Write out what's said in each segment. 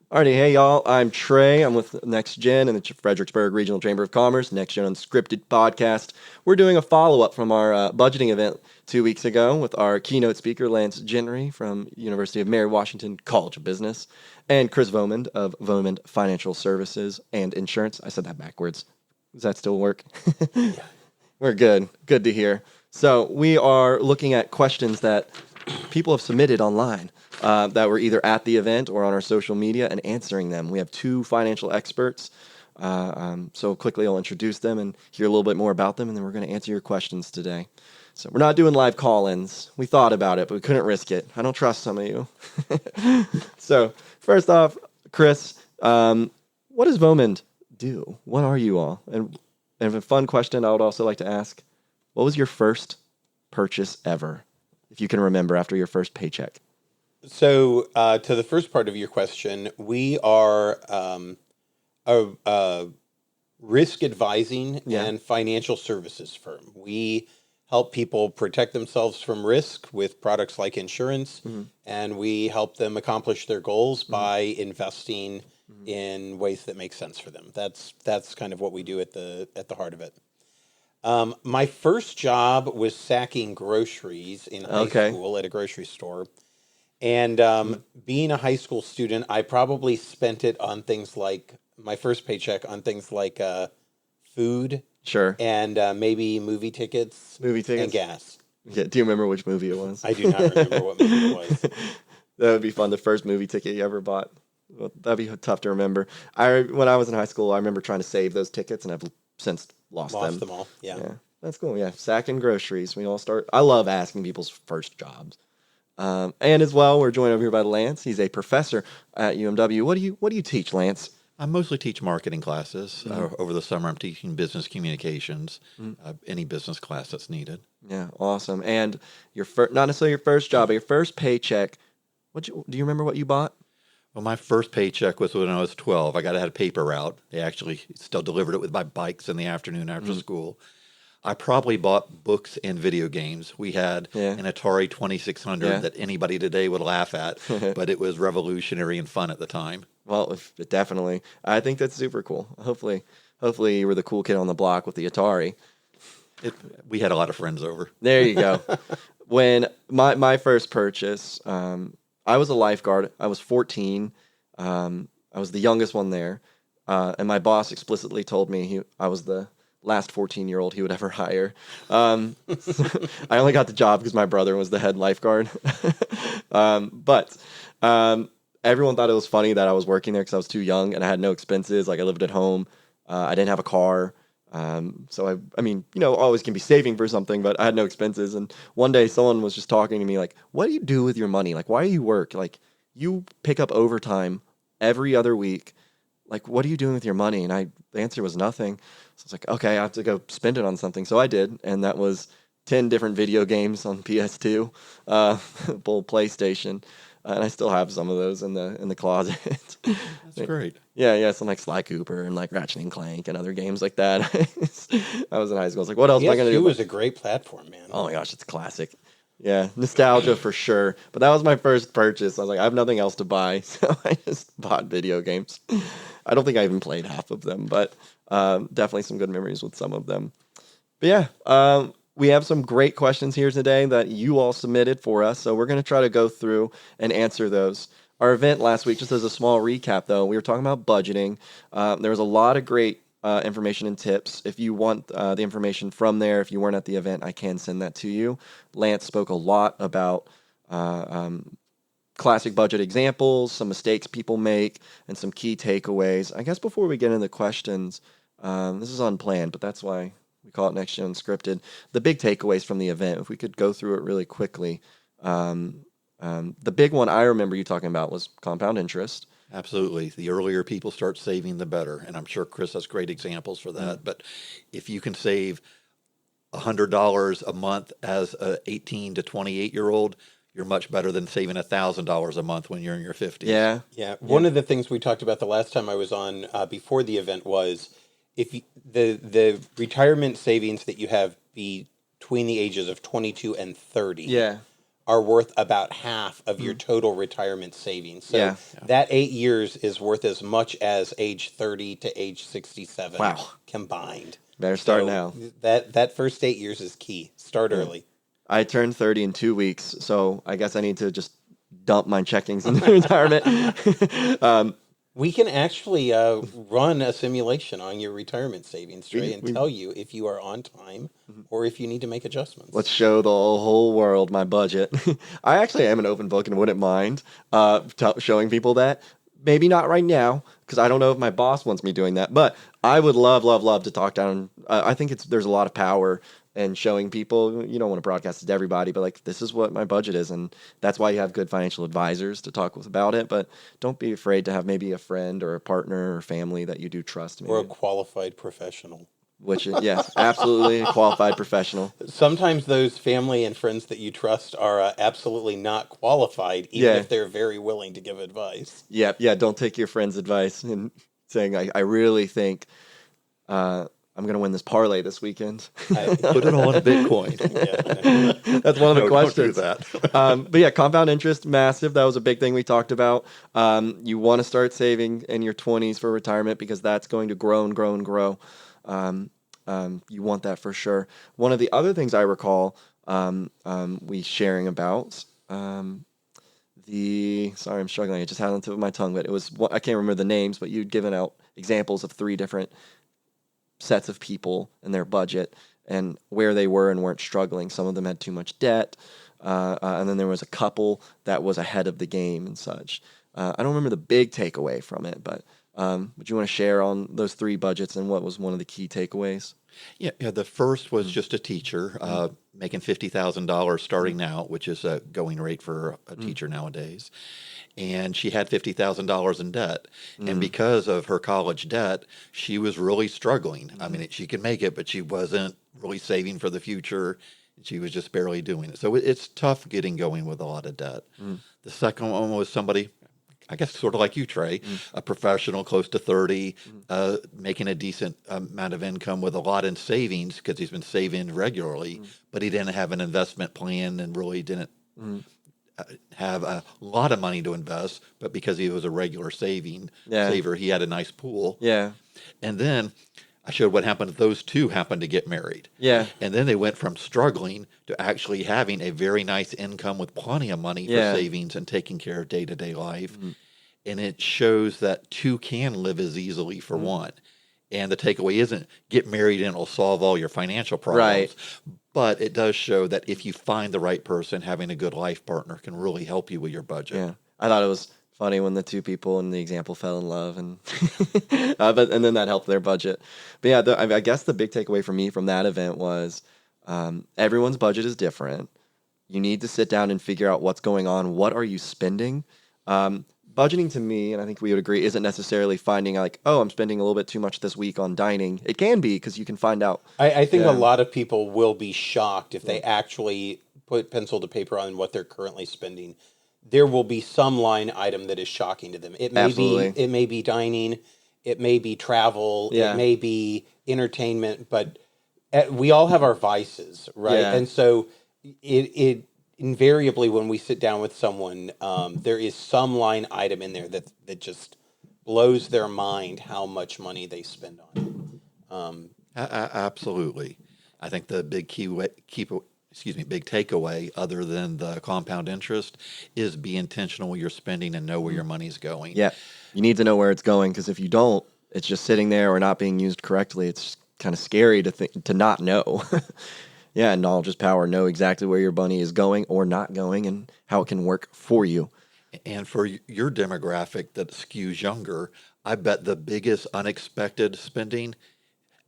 Alrighty, hey y'all, I'm Trey. I'm with Next Gen and the Fredericksburg Regional Chamber of Commerce, Next Gen Unscripted podcast. We're doing a follow-up from our budgeting event 2 weeks ago with our keynote speaker, Lance Gentry from University of Mary Washington College of Business, and Chris Vomund of Vomund Financial Services and Insurance. I said that backwards. Does that still work? Yeah. We're good. Good to hear. So we are looking at questions that people have submitted online that were either at the event or on our social media and answering them. We have two financial experts. So quickly I'll introduce them and hear a little bit more about them, and then we're going to answer your questions today. So we're not doing live call-ins. We thought about it, but we couldn't risk it. I don't trust some of you. So first off, Chris, what does Vomund do? What are you all? And a fun question I would also like to ask, what was your first purchase ever, if you can remember, after your first paycheck? So, to the first part of your question, we are a risk advising and financial services firm. We help people protect themselves from risk with products like insurance, and we help them accomplish their goals by investing in ways that make sense for them. That's kind of what we do at the heart of it. My first job was sacking groceries in high school at a grocery store. And being a high school student, I probably spent it on things like, my first paycheck on things like food. Sure. And maybe movie tickets. And gas. Yeah. Do you remember which movie it was? I do not remember what movie it was. That would be fun. The first movie ticket you ever bought. Well, that'd be tough to remember. When I was in high school, I remember trying to save those tickets, and I've since lost them. Lost them all. Yeah. That's cool. Yeah. Sacking groceries. We all start. I love asking people's first jobs. And as well, we're joined over here by Lance. He's a professor at UMW. What do you teach, Lance? I mostly teach marketing classes. Over the summer, I'm teaching business communications, any business class that's needed. Yeah, awesome. And not necessarily your first job, but your first paycheck. Do you remember what you bought? Well, my first paycheck was when I was 12. I had a paper route. They actually still delivered it with my bikes in the afternoon after school. I probably bought books and video games. We had an Atari 2600 that anybody today would laugh at, but it was revolutionary and fun at the time. Well, definitely. I think that's super cool. Hopefully you were the cool kid on the block with the Atari. We had a lot of friends over. There you go. When my first purchase, I was a lifeguard. I was 14. I was the youngest one there. And my boss explicitly told me I was the last 14-year-old he would ever hire. I only got the job because my brother was the head lifeguard. But everyone thought it was funny that I was working there because I was too young and I had no expenses. Like, I lived at home. I didn't have a car. So I mean, always can be saving for something, but I had no expenses. And one day someone was just talking to me like, what do you do with your money? Like, why do you work? Like, you pick up overtime every other week. Like, what are you doing with your money? And the answer was nothing. So I was like, okay, I have to go spend it on something. So I did. And that was 10 different video games on PS2, full PlayStation. And I still have some of those in the closet. That's great. Yeah, some like Sly Cooper and like Ratchet and Clank and other games like that. I was in high school. I was like, what else am I going to do? PS2 was a great platform, man. Oh my gosh, it's classic. Yeah, nostalgia for sure. But that was my first purchase. I was like, I have nothing else to buy, so I just bought video games. I don't think I even played half of them, but definitely some good memories with some of them. But yeah, we have some great questions here today that you all submitted for us, so we're going to try to go through and answer those. Our event last week, just as a small recap, though, we were talking about budgeting. There was a lot of great information and tips. If you want the information from there, if you weren't at the event, I can send that to you. Lance spoke a lot about classic budget examples, some mistakes people make, and some key takeaways. I guess before we get into the questions, this is unplanned, but that's why we call it Next Gen Unscripted. The big takeaways from the event, if we could go through it really quickly. The big one I remember you talking about was compound interest. Absolutely. The earlier people start saving, the better. And I'm sure Chris has great examples for that. But if you can save $100 a month as an 18 to 28-year-old, you're much better than saving $1,000 a month when you're in your 50s. Yeah. One of the things we talked about the last time I was on before the event was the retirement savings that you have between the ages of 22 and 30 are worth about half of your total retirement savings. So that 8 years is worth as much as age 30 to age 67 combined. Better start now. That first 8 years is key. Start early. I turned 30 in 2 weeks, so I guess I need to just dump my checkings into retirement. We can actually run a simulation on your retirement savings, Trey, and tell you if you are on time or if you need to make adjustments. Let's show the whole world my budget. I actually am an open book and wouldn't mind showing people that. Maybe not right now, because I don't know if my boss wants me doing that. But I would love to talk down. I think there's a lot of power in showing people. You don't want to broadcast it to everybody, but like, this is what my budget is. And that's why you have good financial advisors to talk with about it. But don't be afraid to have maybe a friend or a partner or family that you do trust. Or a qualified professional. Which, yes, absolutely a qualified professional. Sometimes those family and friends that you trust are absolutely not qualified, even if they're very willing to give advice. Yeah, don't take your friend's advice and saying, I really think I'm going to win this parlay this weekend. Put it all in Bitcoin. That's one of the questions. Don't do that. But yeah, compound interest, massive. That was a big thing we talked about. You want to start saving in your 20s for retirement because that's going to grow and grow and grow. You want that for sure. One of the other things I recall we sharing about sorry, I'm struggling. I just had it on the tip of my tongue, but it was I can't remember the names, but you'd given out examples of 3 different sets of people and their budget and where they were and weren't struggling. Some of them had too much debt, and then there was a couple that was ahead of the game and such. I don't remember the big takeaway from it, but would you want to share on those 3 budgets and what was one of the key takeaways? Yeah. The first was just a teacher making $50,000 starting now, which is a going rate for a teacher nowadays. And she had $50,000 in debt. And because of her college debt, she was really struggling. I mean, she could make it, but she wasn't really saving for the future. She was just barely doing it. So it's tough getting going with a lot of debt. The second one was somebody, I guess sort of like you, Trey, a professional close to 30, making a decent amount of income with a lot in savings because he's been saving regularly, but he didn't have an investment plan and really didn't have a lot of money to invest, but because he was a regular saver, he had a nice pool. Yeah. And then I showed what happened if those two happened to get married. Yeah. And then they went from struggling to actually having a very nice income with plenty of money for savings and taking care of day-to-day life. And it shows that 2 can live as easily for one. And the takeaway isn't get married and it'll solve all your financial problems. Right. But it does show that if you find the right person, having a good life partner can really help you with your budget. Yeah. I thought it was funny when the 2 people in the example fell in love and and then that helped their budget. But yeah, I guess the big takeaway for me from that event was everyone's budget is different. You need to sit down and figure out what's going on. What are you spending? Budgeting to me, and I think we would agree, isn't necessarily finding like, oh, I'm spending a little bit too much this week on dining. It can be because you can find out. I think a lot of people will be shocked if they actually put pencil to paper on what they're currently spending. There will be some line item that is shocking to them. It may be dining, it may be travel, it may be entertainment, but we all have our vices, right? Yeah. And so it invariably when we sit down with someone, there is some line item in there that just blows their mind how much money they spend on it. Absolutely. I think the big big takeaway, other than the compound interest, is be intentional with your spending and know where your money's going. Yeah, you need to know where it's going because if you don't, it's just sitting there or not being used correctly. It's kind of scary to not know. Yeah, knowledge is power. Know exactly where your money is going or not going and how it can work for you. And for your demographic that skews younger, I bet the biggest unexpected spending,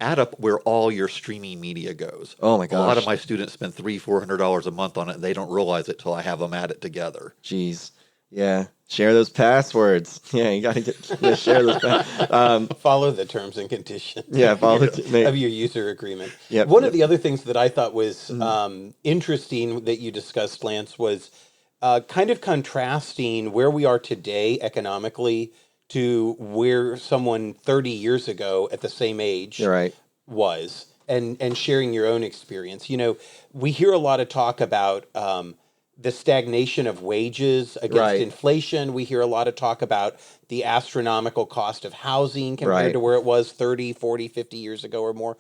add up where all your streaming media goes. Oh my gosh. A lot of my students spend $300-$400 a month on it, and they don't realize it till I have them add it together. Jeez. Yeah. Share those passwords. Yeah, you got to share those. Follow the terms and conditions. Yeah, follow of your user agreement. Yep, One of the other things that I thought was interesting that you discussed, Lance, was kind of contrasting where we are today economically to where someone 30 years ago at the same age was, and sharing your own experience. You know, we hear a lot of talk about the stagnation of wages against inflation. We hear a lot of talk about the astronomical cost of housing compared to where it was 30, 40, 50 years ago or more.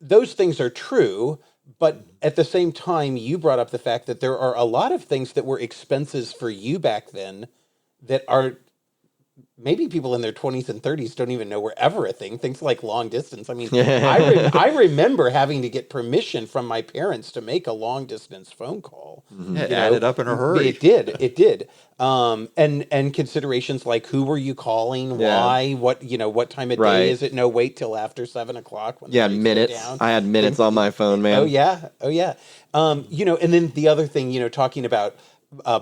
Those things are true, but at the same time, you brought up the fact that there are a lot of things that were expenses for you back then that are maybe people in their 20s and 30s don't even know were ever a thing. Things like long distance. I mean, I remember having to get permission from my parents to make a long distance phone call. It added up in a hurry. It did. And considerations like who were you calling, why, what time of day is it? No, wait till after 7:00 when the minutes. Down. I had minutes on my phone, man. Oh yeah. And then the other thing, talking about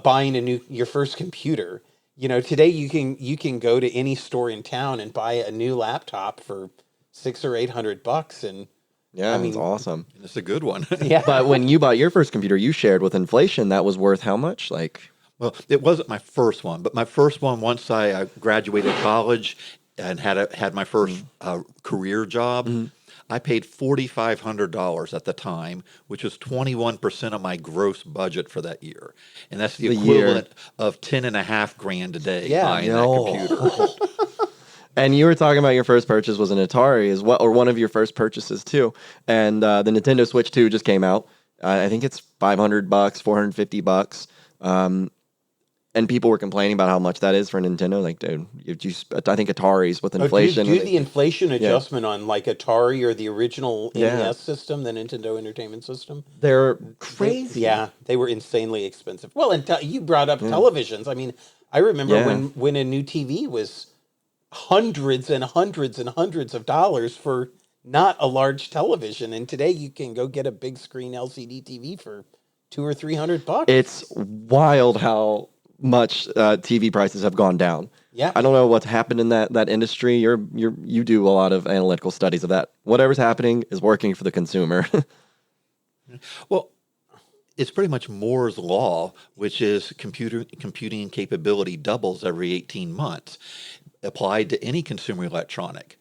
buying your first computer. Today you can go to any store in town and buy a new laptop for $600 or $800, and it's awesome. It's a good one. Yeah. But when you bought your first computer, you shared with inflation. That was worth how much? Well, it wasn't my first one, but my first one once I graduated college and had my first career job. Mm-hmm. I paid $4,500 at the time, which was 21% of my gross budget for that year, and that's the equivalent of $10,500 a day buying that computer. And you were talking about your first purchase was an Atari, or one of your first purchases too. And the Nintendo Switch 2 just came out. I think it's $500, $450. And people were complaining about how much that is for Nintendo. Like, dude, I think Ataris with inflation. Do the inflation adjustment on like Atari or the original NES system, the Nintendo Entertainment System? They're crazy. They were insanely expensive. Well, and you brought up televisions. I mean, I remember when a new TV was hundreds and hundreds and hundreds of dollars for not a large television. And today you can go get a big screen LCD TV for $200 or $300. It's wild how much TV prices have gone down. Yeah, I don't know what's happened in that industry. You do a lot of analytical studies of that. Whatever's happening is working for the consumer. Well, it's pretty much Moore's law, which is computing capability doubles every 18 months, applied to any consumer electronic.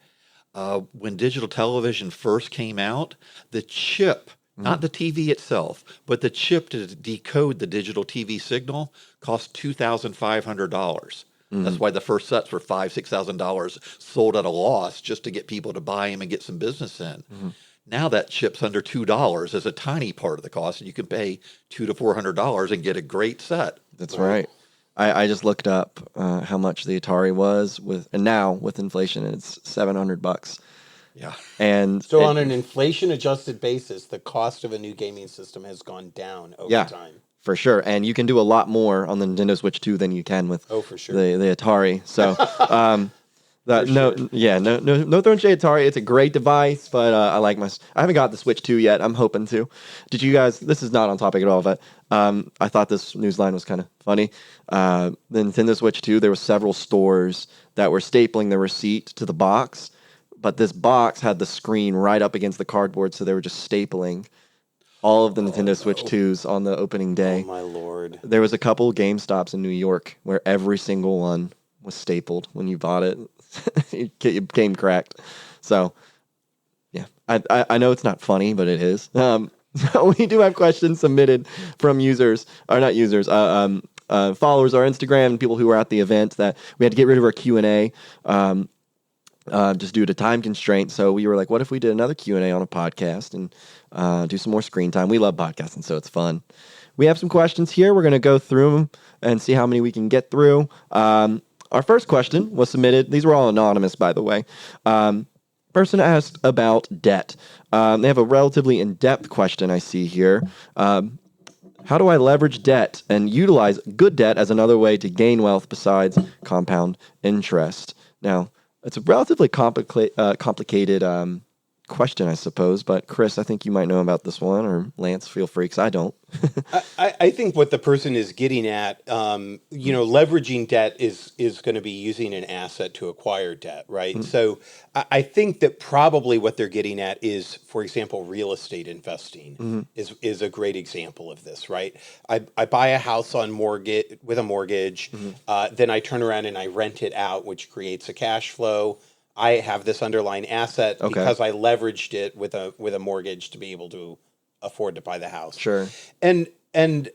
When digital television first came out, the chip, not the TV itself, but the chip to decode the digital TV signal cost $2,500. That's why the first sets were $5,000-$6,000 sold at a loss just to get people to buy them and get some business in. Now that chip's under $2 is a tiny part of the cost, and you can pay $200 to $400 and get a great set. That's right. I just looked up how much the Atari was and now with inflation, it's $700. Yeah. And so on an inflation adjusted basis, the cost of a new gaming system has gone down over time. For sure. And you can do a lot more on the Nintendo Switch 2 than you can with for sure. the Atari. So no throwing shade Atari. It's a great device, but I haven't got the Switch 2 yet. I'm hoping to. Did you guys, this is not on topic at all, but I thought this news line was kind of funny. The Nintendo Switch 2, there were several stores that were stapling the receipt to the box, but this box had the screen right up against the cardboard, so they were just stapling all of the Nintendo Switch 2s on the opening day. Oh, my Lord. There was a couple GameStops in New York where every single one was stapled when you bought it. It came cracked. So, yeah, I know it's not funny, but it is. We do have questions submitted from users, or not users, followers, our Instagram, and people who were at the event that we had to get rid of our Q&A. Just due to time constraints. So we were like, what if we did another Q&A on a podcast and do some more screen time? We love podcasting, so it's fun. We have some questions here. We're going to go through them and see how many we can get through. Our first question was submitted. These were all anonymous, by the way. Person asked about debt. They have a relatively in-depth question I see here. How do I leverage debt and utilize good debt as another way to gain wealth besides compound interest? Now, it's a relatively complicated question, I suppose. But Chris, I think you might know about this one, or Lance, feel free, because I don't. I think what the person is getting at, leveraging debt is going to be using an asset to acquire debt, right? Mm-hmm. So I think that probably what they're getting at is, for example, real estate investing is a great example of this, right? I buy a house on with a mortgage, then I turn around and I rent it out, which creates a cash flow. I have this underlying asset because I leveraged it with a mortgage to be able to afford to buy the house. Sure. And And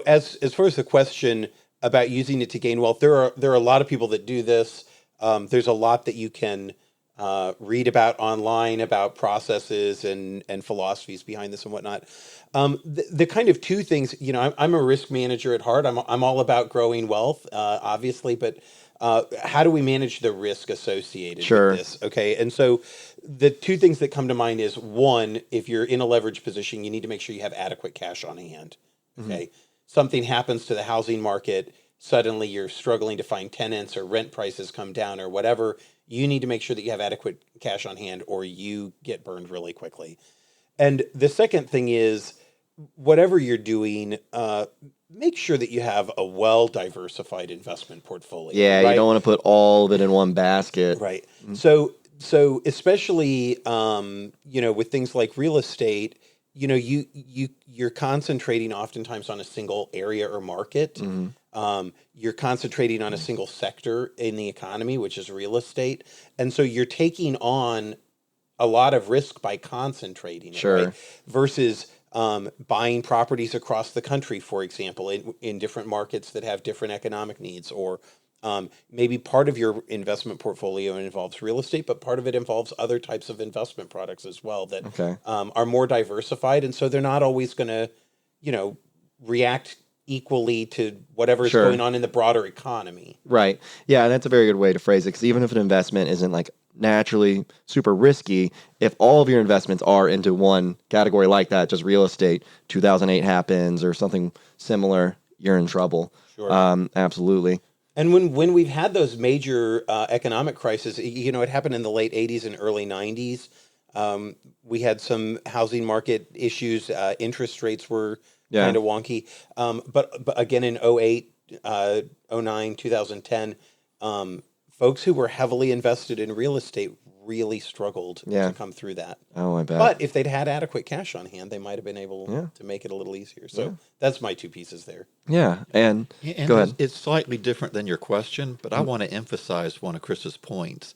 as far as the question about using it to gain wealth, there are a lot of people that do this. There's a lot that you can read about online about processes and philosophies behind this and whatnot. The kind of two things, I'm a risk manager at heart. I'm all about growing wealth, obviously, but how do we manage the risk associated Sure. with this? Okay, and so the two things that come to mind is, one, if you're in a leverage position, you need to make sure you have adequate cash on hand. Okay, something happens to the housing market, suddenly you're struggling to find tenants or rent prices come down or whatever. You need to make sure that you have adequate cash on hand or you get burned really quickly. And the second thing is, whatever you're doing, make sure that you have a well diversified investment portfolio. Yeah, right? you don't want to put all of it in one basket. Right. So especially with things like real estate, you're concentrating oftentimes on a single area or market. You're concentrating on a single sector in the economy, which is real estate, and so you're taking on a lot of risk by concentrating. Sure. Right? Versus buying properties across the country, for example, in different markets that have different economic needs, or maybe part of your investment portfolio involves real estate, but part of it involves other types of investment products as well that are more diversified, and so they're not always going to, react equally to whatever is going on in the broader economy. Right. Yeah, and that's a very good way to phrase it, because even if an investment isn't like naturally super risky, if all of your investments are into one category like that, just real estate, 2008 happens or something similar, you're in trouble. Sure. Absolutely. And when we've had those major economic crises, it happened in the late 80s and early 90s. We had some housing market issues. Interest rates were kind of wonky. But again, in 08, 09, 2010, folks who were heavily invested in real estate really struggled to come through that. Oh, I bet. But if they'd had adequate cash on hand, they might have been able to make it a little easier. So that's my two pieces there. Yeah, and go ahead. It's slightly different than your question, but I want to emphasize one of Chris's points.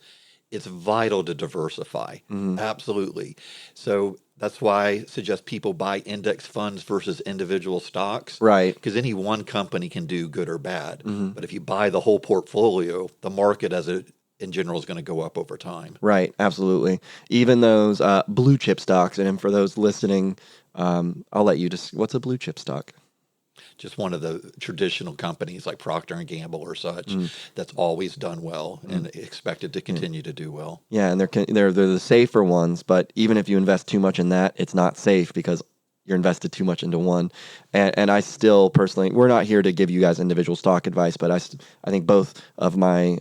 It's vital to diversify. Absolutely. So that's why I suggest people buy index funds versus individual stocks. Right. Because any one company can do good or bad. But if you buy the whole portfolio, the market in general is going to go up over time. Right, absolutely. Even those blue chip stocks, and for those listening, I'll let you just, what's a blue chip stock? Just one of the traditional companies like Procter and Gamble or such that's always done well and expected to continue to do well. Yeah, and they're the safer ones, but even if you invest too much in that, it's not safe because you're invested too much into one. And I still personally, we're not here to give you guys individual stock advice, but I think both of my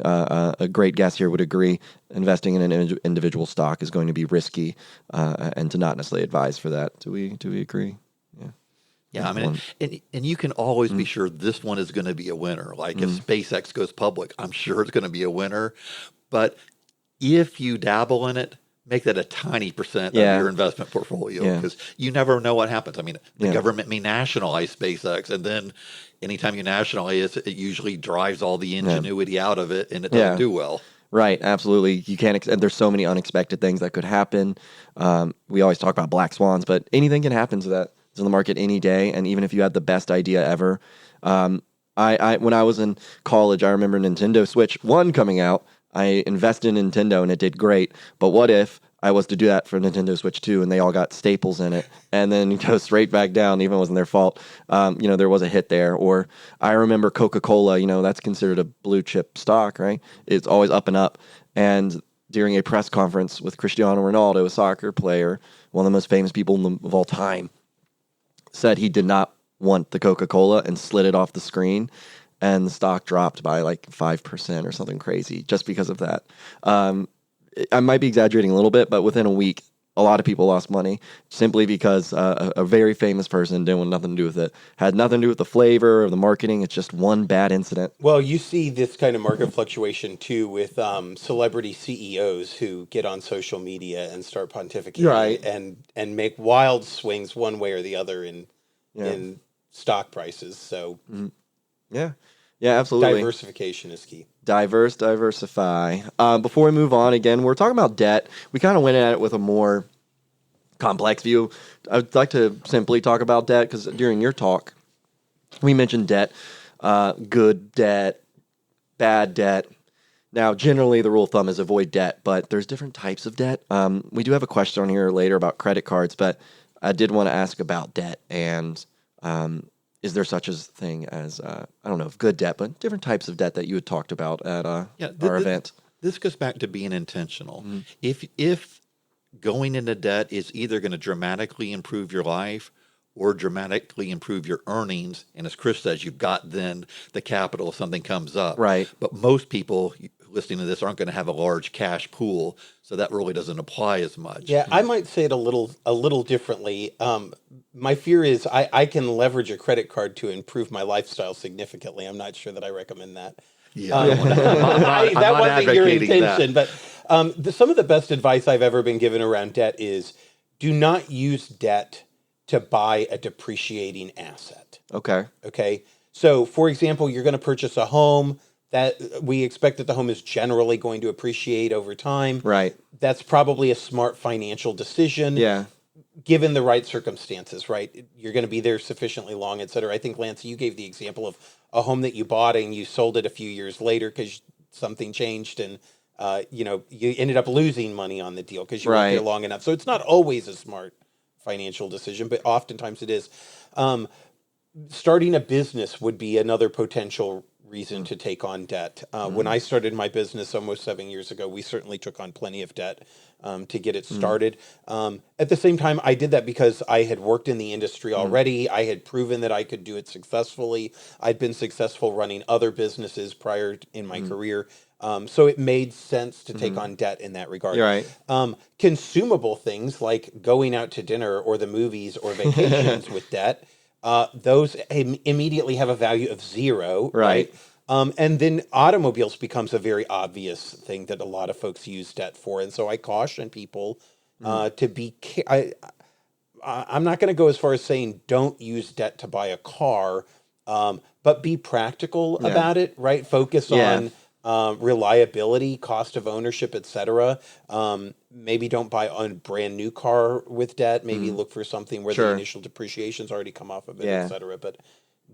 great guests here would agree investing in an individual stock is going to be risky and to not necessarily advise for that. Do we agree? Yeah, I mean, and you can always be sure this one is going to be a winner. Like if SpaceX goes public, I'm sure it's going to be a winner. But if you dabble in it, make that a tiny percent of your investment portfolio because you never know what happens. I mean, the government may nationalize SpaceX, and then anytime you nationalize it, it usually drives all the ingenuity out of it, and it doesn't do well. Right, absolutely. You can't. And there's so many unexpected things that could happen. We always talk about black swans, but anything can happen to that. It's in the market any day, and even if you had the best idea ever, when I was in college, I remember Nintendo Switch 1 coming out. I invested in Nintendo, and it did great. But what if I was to do that for Nintendo Switch 2, and they all got staples in it, and then go straight back down, even if it wasn't their fault? There was a hit there. Or I remember Coca-Cola. That's considered a blue chip stock, right? It's always up and up. And during a press conference with Cristiano Ronaldo, a soccer player, one of the most famous people of all time, said he did not want the Coca-Cola and slid it off the screen, and the stock dropped by like 5% or something crazy just because of that. I might be exaggerating a little bit, but within a week, a lot of people lost money simply because a very famous person didn't want nothing to do with it. Had nothing to do with the flavor or the marketing. It's just one bad incident. Well, you see this kind of market fluctuation too with celebrity CEOs who get on social media and start pontificating and make wild swings one way or the other in stock prices. So yeah, absolutely. Diversification is key. Diversify. Before we move on, again, we're talking about debt. We kind of went at it with a more complex view. I'd like to simply talk about debt because during your talk, we mentioned debt, good debt, bad debt. Now, generally, the rule of thumb is avoid debt, but there's different types of debt. We do have a question on here later about credit cards, but I did want to ask about debt. And is there such a thing as, I don't know if good debt, but different types of debt that you had talked about at our event? This goes back to being intentional. If going into debt is either going to dramatically improve your life or dramatically improve your earnings, and as Chris says, you've got then the capital if something comes up. Right. But most people listening to this aren't going to have a large cash pool, so that really doesn't apply as much. Yeah, I might say it a little differently. My fear is I can leverage a credit card to improve my lifestyle significantly. I'm not sure that I recommend that. Yeah, That wasn't your intention, but some of the best advice I've ever been given around debt is do not use debt to buy a depreciating asset. Okay. So, for example, you're going to purchase a home that we expect that the home is generally going to appreciate over time. Right. That's probably a smart financial decision. Yeah. Given the right circumstances, right? You're going to be there sufficiently long, et cetera. I think, Lance, you gave the example of a home that you bought and you sold it a few years later because something changed and, you ended up losing money on the deal because you weren't there long enough. So it's not always a smart financial decision, but oftentimes it is. Starting a business would be another potential reason to take on debt. When I started my business almost 7 years ago, we certainly took on plenty of debt to get it started. At the same time, I did that because I had worked in the industry already. I had proven that I could do it successfully. I'd been successful running other businesses prior in my career. So it made sense to take on debt in that regard. You're right. Consumable things like going out to dinner or the movies or vacations with debt, those immediately have a value of zero, right? And then automobiles becomes a very obvious thing that a lot of folks use debt for. And so I caution people to be, I'm not going to go as far as saying don't use debt to buy a car, but be practical about it, right? Focus on reliability, cost of ownership, et cetera. Maybe don't buy a brand new car with debt. Maybe look for something where the initial depreciation's already come off of it, et cetera. But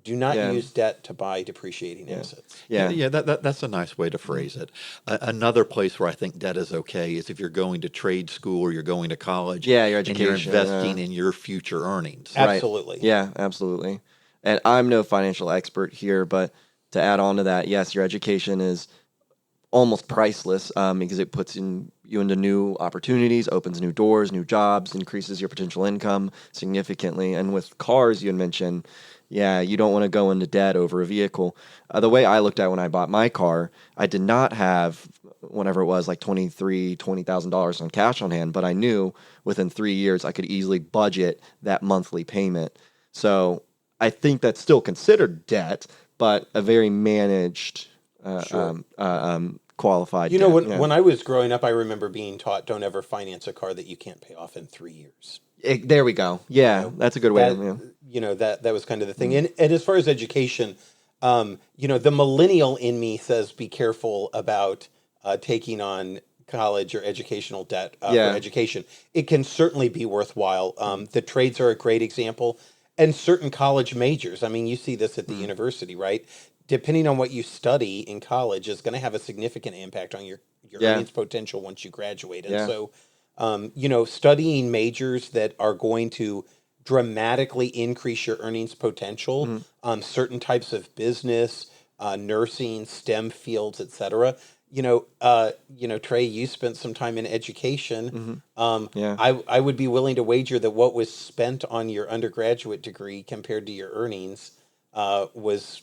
do not use debt to buy depreciating assets. That's a nice way to phrase it. Another place where I think debt is okay is if you're going to trade school or you're going to college. Yeah, your education. And you're investing in your future earnings. Absolutely. Right. Yeah, absolutely. And I'm no financial expert here, but to add on to that, yes, your education is almost priceless because it puts you into new opportunities, opens new doors, new jobs, increases your potential income significantly. And with cars, you had mentioned, you don't want to go into debt over a vehicle. The way I looked at when I bought my car, I did not have whatever it was, like $20,000 on cash on hand, but I knew within 3 years I could easily budget that monthly payment. So I think that's still considered debt, but a very managed, qualified. When I was growing up, I remember being taught, don't ever finance a car that you can't pay off in 3 years. There we go. Yeah, that's a good way. That was kind of the thing. And as far as education, the millennial in me says, be careful about taking on college or educational debt for education. It can certainly be worthwhile. The trades are a great example. And certain college majors. I mean, you see this at the university, right? Depending on what you study in college is going to have a significant impact on your earnings potential once you graduate. And so, studying majors that are going to dramatically increase your earnings potential, certain types of business, nursing, STEM fields, et cetera. Trey, you spent some time in education. I would be willing to wager that what was spent on your undergraduate degree compared to your earnings was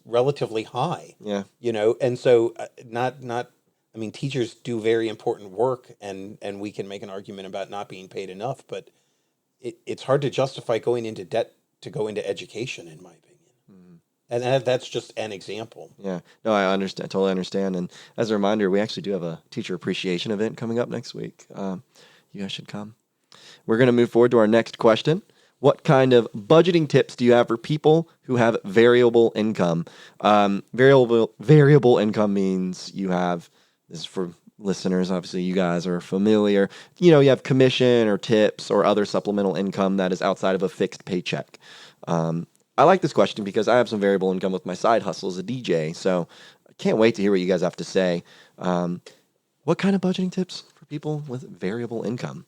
relatively high. And so teachers do very important work, and we can make an argument about not being paid enough, but it's hard to justify going into debt to go into education, in my opinion. And that's just an example. Yeah. No, I understand. Totally understand. And as a reminder, we actually do have a teacher appreciation event coming up next week. You guys should come. We're going to move forward to our next question. What kind of budgeting tips do you have for people who have variable income? Variable income means you have, this is for listeners, obviously you guys are familiar. You know, you have commission or tips or other supplemental income that is outside of a fixed paycheck. I like this question because I have some variable income with my side hustle as a DJ. So I can't wait to hear what you guys have to say. What kind of budgeting tips for people with variable income?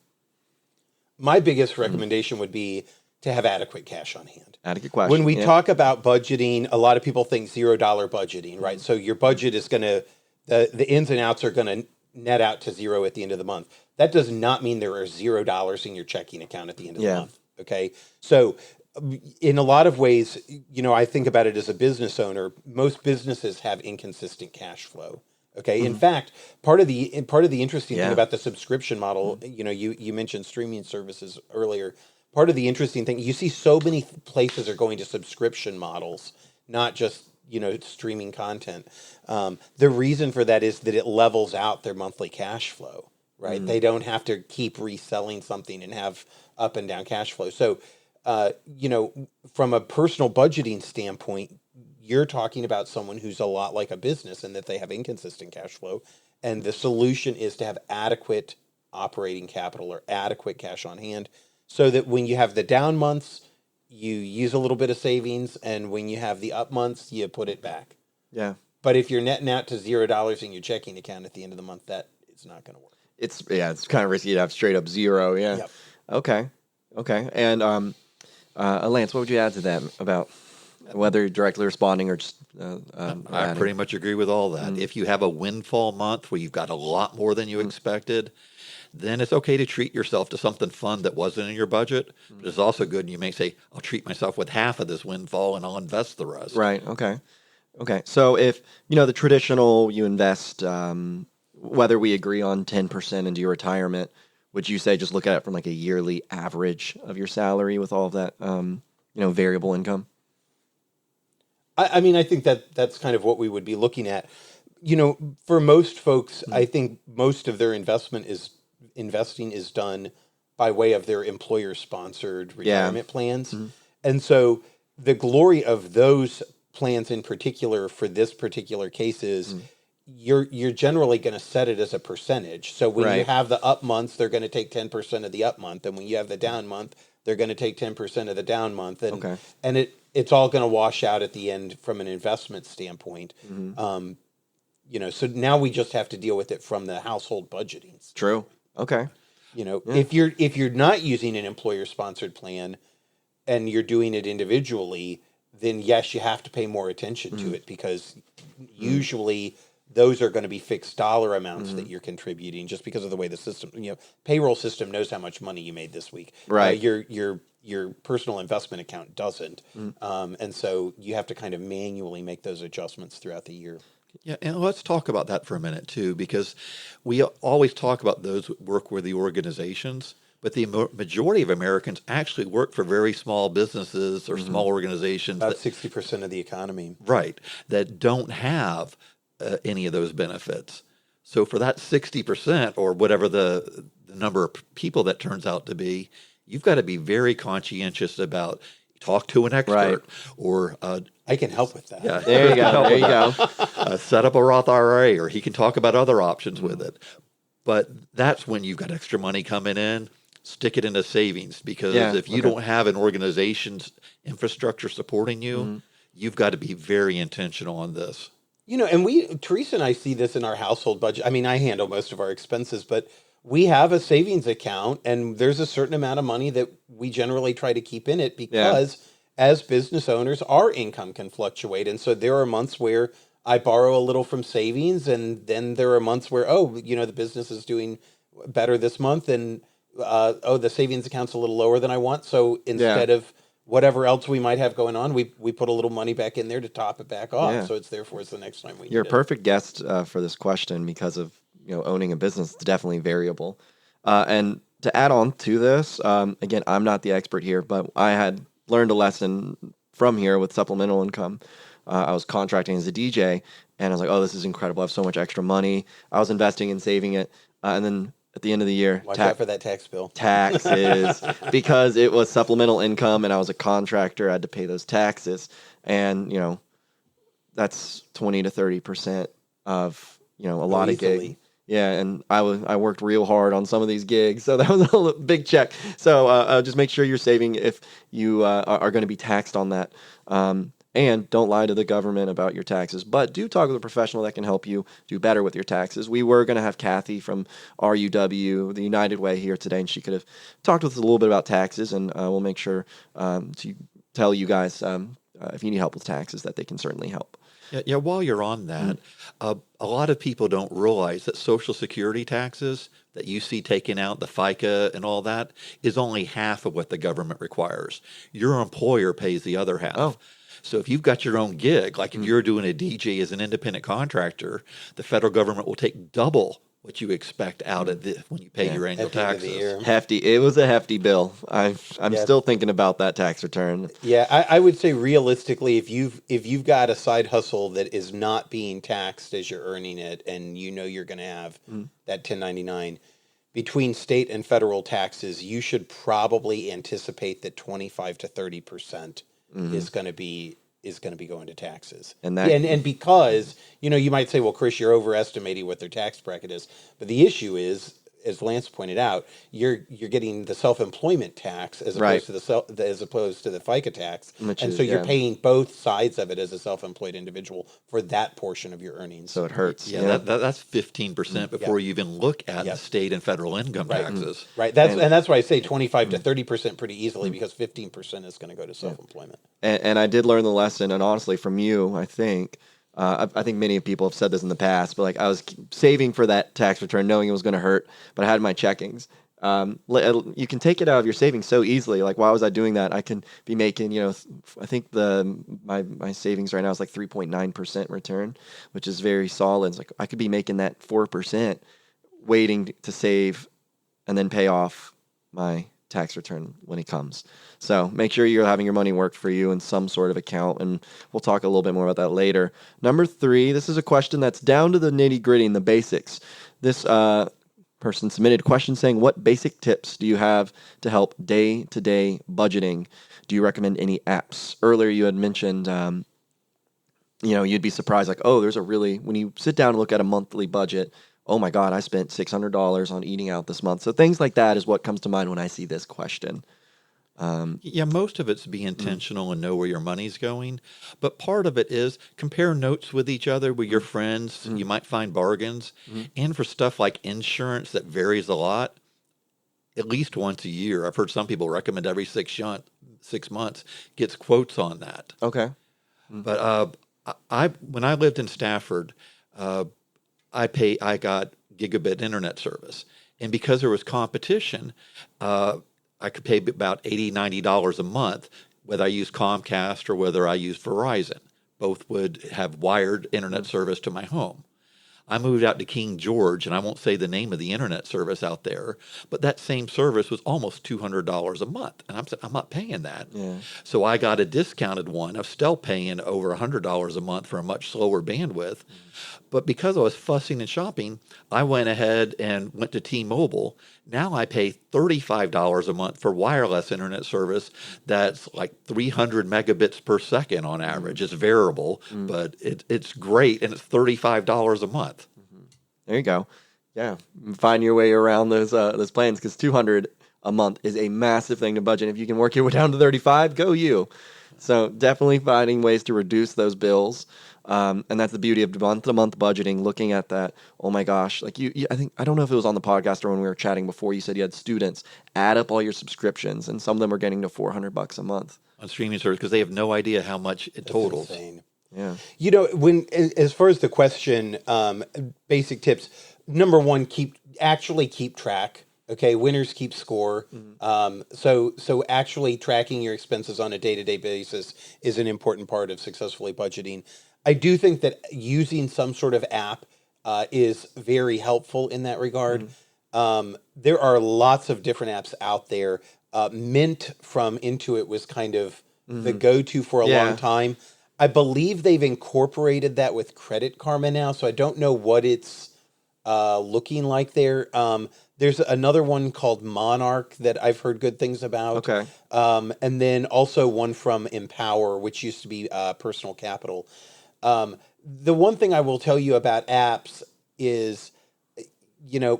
My biggest recommendation would be to have adequate cash on hand. Adequate question. When we talk about budgeting, a lot of people think $0 budgeting, right? So your budget is going to, the ins and outs are going to net out to zero at the end of the month. That does not mean there are $0 in your checking account at the end of the month. Okay. So in a lot of ways, you know, I think about it as a business owner, most businesses have inconsistent cash flow. Okay. In fact, part of the interesting thing about the subscription model, you know, you mentioned streaming services earlier. Part of the interesting thing, you see so many places are going to subscription models, not just, you know, streaming content. The reason for that is that it levels out their monthly cash flow, right? They don't have to keep reselling something and have up and down cash flow. So, you know, from a personal budgeting standpoint, you're talking about someone who's a lot like a business and that they have inconsistent cash flow. And the solution is to have adequate operating capital or adequate cash on hand so that when you have the down months, you use a little bit of savings. And when you have the up months, you put it back. Yeah. But if you're netting out to $0 in your checking account at the end of the month, that is not going to work. It's kind of risky to have straight up zero. Yeah. Yep. Okay. And Lance, what would you add to that about whether you're directly responding or just I pretty much agree with all that. If you have a windfall month where you've got a lot more than you expected, then it's okay to treat yourself to something fun that wasn't in your budget. But it's also good, and you may say, I'll treat myself with half of this windfall and I'll invest the rest. Right. Okay. So if, you know, the traditional, you invest, whether we agree on 10% into your retirement, would you say just look at it from like a yearly average of your salary with all of that, you know, variable income? I mean, I think that's kind of what we would be looking at. You know, for most folks, I think most of their investing is done by way of their employer-sponsored retirement plans. And so the glory of those plans in particular for this particular case is you're generally going to set it as a percentage. So when you have the up months, they're going to take 10% of the up month. And when you have the down month, they're going to take 10% of the down month. And and it's all going to wash out at the end from an investment standpoint. You know, so now we just have to deal with it from the household budgeting. True. Okay. You know, if you're not using an employer sponsored plan and you're doing it individually, then yes, you have to pay more attention to it because usually those are going to be fixed dollar amounts that you're contributing just because of the way the system, you know, payroll system knows how much money you made this week. Right. Your personal investment account doesn't. And so you have to kind of manually make those adjustments throughout the year. Yeah, and let's talk about that for a minute too, because we always talk about those who work with the organizations, but the majority of Americans actually work for very small businesses or small organizations. About 60% of the economy. Right, that don't have any of those benefits. So for that 60% or whatever the number of people that turns out to be, you've got to be very conscientious about talk to an expert or I can help with that. Yeah, There you go. set up a Roth IRA, or he can talk about other options with it. But that's when you've got extra money coming in, stick it into savings, because if you don't have an organization's infrastructure supporting you, you've got to be very intentional on this. You know, and Teresa and I see this in our household budget. I mean, I handle most of our expenses, but we have a savings account and there's a certain amount of money that we generally try to keep in it because as business owners, our income can fluctuate. And so there are months where I borrow a little from savings, and then there are months where, you know, the business is doing better this month and, the savings account's a little lower than I want. So instead of whatever else we might have going on, we put a little money back in there to top it back off. So it's there for us the next time we need it. You're a perfect guest for this question because of, you know, owning a business. It's definitely variable. And to add on to this, again, I'm not the expert here, but I had learned a lesson from here with supplemental income. I was contracting as a DJ, and I was like, oh, this is incredible. I have so much extra money. I was investing and saving it. And then at the end of the year, watch out for that tax bill. Taxes, because it was supplemental income and I was a contractor. I had to pay those taxes. And, you know, that's 20 to 30% of, you know, a lot of gigs. Yeah, and I worked real hard on some of these gigs, so that was a big check. So just make sure you're saving if you are going to be taxed on that. And don't lie to the government about your taxes, but do talk with a professional that can help you do better with your taxes. We were going to have Kathy from RUW, the United Way, here today, and she could have talked with us a little bit about taxes, and we'll make sure to tell you guys if you need help with taxes that they can certainly help. Yeah, while you're on that, a lot of people don't realize that Social Security taxes that you see taken out, the FICA and all that, is only half of what the government requires. Your employer pays the other half. Oh. So if you've got your own gig, like if you're doing a DJ as an independent contractor, the federal government will take double what you expect out of when you pay your annual At the end of the taxes. year. Hefty. It was a hefty bill. I'm Yeah. still thinking about that tax return. Yeah, I would say realistically, if you've got a side hustle that is not being taxed as you're earning it, and you know you're going to have that 1099 between state and federal taxes, you should probably anticipate that 25 to 30% is going to be going to taxes. And that- and because you might say, well, Chris, you're overestimating what their tax bracket is, but the issue is, as Lance pointed out, you're getting the self-employment tax as opposed to the FICA tax, so you're paying both sides of it as a self-employed individual for that portion of your earnings. So it hurts. Yeah, that's 15% before you even look at the state and federal income taxes. Right. That's why I say 25 to 30% pretty easily, because 15% is going to go to self-employment. And I did learn the lesson, and honestly, from you, I think. I think many people have said this in the past, but like I was saving for that tax return, knowing it was going to hurt, but I had my checkings. You can take it out of your savings so easily. Like, why was I doing that? I can be making, I think my savings right now is like 3.9% return, which is very solid. It's like I could be making that 4%, waiting to save, and then pay off my tax return when it comes. So make sure you're having your money work for you in some sort of account, and we'll talk a little bit more about that later. Number 3, this is a question that's down to the nitty-gritty and the basics. This person submitted a question saying, what basic tips do you have to help day-to-day budgeting? Do you recommend any apps? Earlier you had mentioned you'd be surprised, like, oh, when you sit down and look at a monthly budget, oh my God, I spent $600 on eating out this month. So things like that is what comes to mind when I see this question. Most of it's be intentional and know where your money's going. But part of it is compare notes with each other, with your friends. You might find bargains. And for stuff like insurance that varies a lot, at least once a year. I've heard some people recommend every 6 months gets quotes on that. Okay. But when I lived in Stafford, I got gigabit internet service. And because there was competition, I could pay about $80, $90 a month, whether I used Comcast or whether I used Verizon. Both would have wired internet service to my home. I moved out to King George, and I won't say the name of the internet service out there, but that same service was almost $200 a month, and I'm not paying that. Yeah. So I got a discounted one. I'm still paying over $100 a month for a much slower bandwidth. But because I was fussing and shopping, I went ahead and went to T-Mobile. Now I pay $35 a month for wireless internet service that's like 300 megabits per second on average. It's variable, but it's great, and it's $35 a month. There you go. Yeah, find your way around those plans, because $200 a month is a massive thing to budget. If you can work your way down to 35, go you. So definitely finding ways to reduce those bills. And that's the beauty of month-to-month budgeting, looking at that. Oh my gosh. Like I don't know if it was on the podcast or when we were chatting before, you said you had students add up all your subscriptions, and some of them are getting to $400 a month on streaming service because they have no idea how much it totals. Insane. Yeah. As far as the question, basic tips, number one, keep track. Okay. Winners keep score. So actually tracking your expenses on a day-to-day basis is an important part of successfully budgeting. I do think that using some sort of app is very helpful in that regard. There are lots of different apps out there. Mint from Intuit was kind of the go-to for a long time. I believe they've incorporated that with Credit Karma now, so I don't know what it's looking like there. There's another one called Monarch that I've heard good things about. Okay. And then also one from Empower, which used to be Personal Capital. The one thing I will tell you about apps is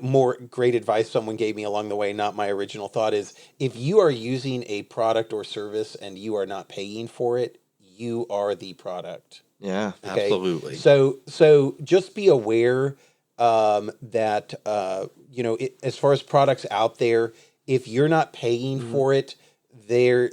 more great advice someone gave me along the way, not my original thought, is if you are using a product or service and you are not paying for it, you are the product. Yeah, Okay. Absolutely. So just be aware that as far as products out there, if you're not paying for it, they're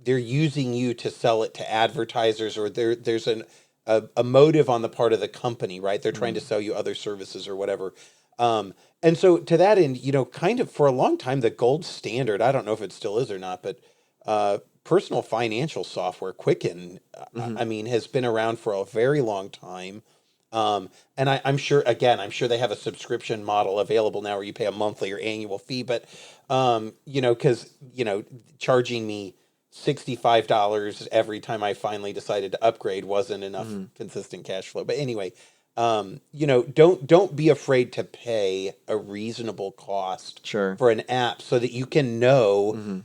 using you to sell it to advertisers, or there's a motive on the part of the company, right? They're trying to sell you other services or whatever. And so to that end, kind of for a long time, the gold standard, I don't know if it still is or not, but personal financial software, Quicken, I mean, has been around for a very long time. And I'm sure they have a subscription model available now where you pay a monthly or annual fee, but, because, charging me $65 every time I finally decided to upgrade wasn't enough consistent cash flow. But anyway, don't be afraid to pay a reasonable cost sure. for an app so that you can know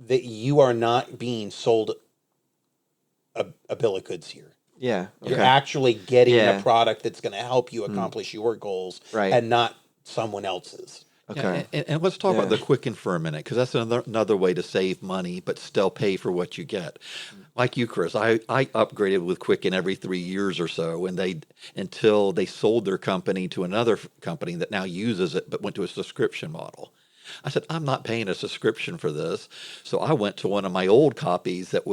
that you are not being sold a bill of goods here. Yeah. You're Okay. actually getting Yeah. a product that's going to help you accomplish your goals, Right. and not someone else's. Okay. And let's talk about Yeah. the Quicken for a minute, because that's another way to save money, but still pay for what you get. Like you, Chris, I upgraded with Quicken every 3 years or so, and until they sold their company to another company that now uses it, but went to a subscription model. I said, I'm not paying a subscription for this. So I went to one of my old copies that